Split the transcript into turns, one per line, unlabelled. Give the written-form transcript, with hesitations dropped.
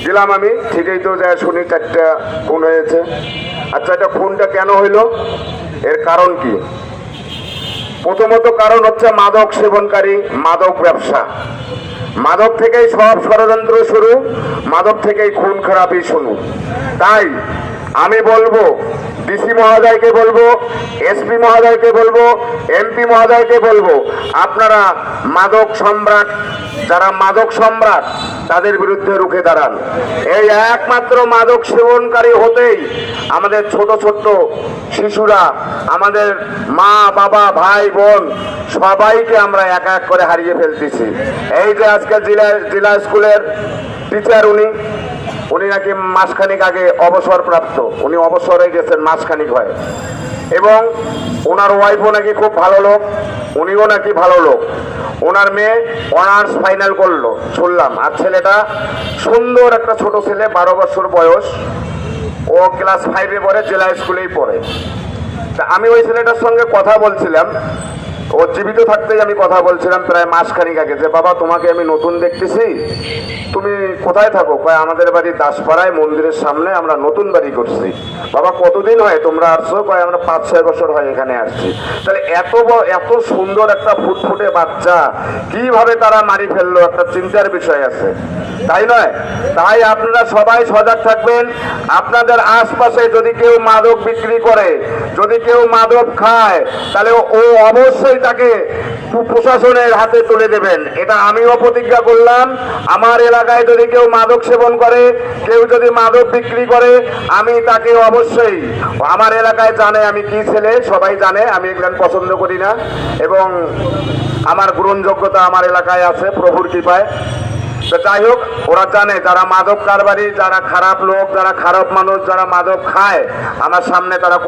গেলাম আমি, ঠিকই তো যায় শুনি 4টা খুন হয়েছে। আচ্ছা, এটা খুনটা কেন হইল, এর কারণ কি? প্রথমত কারণ হচ্ছে মাদক সেবনকারী, মাদক ব্যবসা। মাদক থেকেই সব ষড়যন্ত্র শুরু, মাদক থেকেই খুন খারাপই শুরু। তাই আমি বলবো, ডিসি মহোদয়কে বলবো, এসপি মহোদয়কে বলবো, এমপি মহোদয়কে বলবো, আপনারা মাদক সম্রাট, যারা মাদক সম্রাট তাদের বিরুদ্ধে রুখে দাঁড়ান। এই একমাত্র মাদক সেবনকারী হতেই আমাদের ছোট ছোট্ট শিশুরা, আমাদের মা বাবা ভাই বোন সবাইকে আমরা এক এক করে হারিয়ে ফেলতেছি। এই যে আজকে জেলা স্কুলের টিচার, উনি নাকি মাসখানিক আগে অবসরপ্রাপ্ত, উনি অবসরে গেছেন মাসখানিক হয়, এবং ওনার ওয়াইফও নাকি খুব ভালো লোক, উনিও নাকি ভালো লোক। ওনার মেয়ে অনার্স ফাইনাল করলো শুনলাম, আর ছেলেটা সুন্দর একটা ছোট ছেলে, 12 বছর বয়স, ও ক্লাস 5-এ পড়ে, জেলা স্কুলেই পড়ে। তা আমি ওই ছেলেটার সঙ্গে কথা বলছিলাম, ও জীবিত থাকতেই আমি কথা বলছিলাম প্রায় মাসখানিক আগে, যে বাবা তোমাকে আমি নতুন দেখতেছি, তুমি কোথায় থাকো? কয় আমাদের বাড়ি দাসপাড়ায়, মন্দিরের সামনে, আমরা নতুন বাড়ি করছি। বাবা কতদিন হয় তোমরা আসছো? কয় আমরা 5-6 বছর হয় এখানে আসছি। তাহলে এত সুন্দর একটা ফুটফুটে বাচ্চা কিভাবে তারা মারি ফেললো, একটা চিন্তার বিষয় আছে, তাই নয়? তাই আপনারা সবাই সজাগ থাকবেন। আপনাদের আশপাশে যদি কেউ মাদক বিক্রি করে, যদি কেউ মাদক খায়, তাহলে ও অবশ্যই তাকে প্রশাসনের হাতে তুলে দেবেন। এটা আমিও প্রতিজ্ঞা করলাম। আমার এলাকায় যদি কেউ মাদক সেবন করে, কেউ যদি মাদক বিক্রি করে, আমি তাকে অবশ্যই, আমার এলাকায় জানে আমি কি ছেলে, সবাই জানে আমি এগুলো পছন্দ করি না, এবং আমার গ্রহণযোগ্যতা আমার এলাকায় আছে প্রভুর কৃপায়। তো যাই হোক, ওরা জানে যারা মাদক কারবারি, যারা খারাপ লোক, যারা খারাপ মানুষ, যারা মাদক খায়, আমার সামনে তারা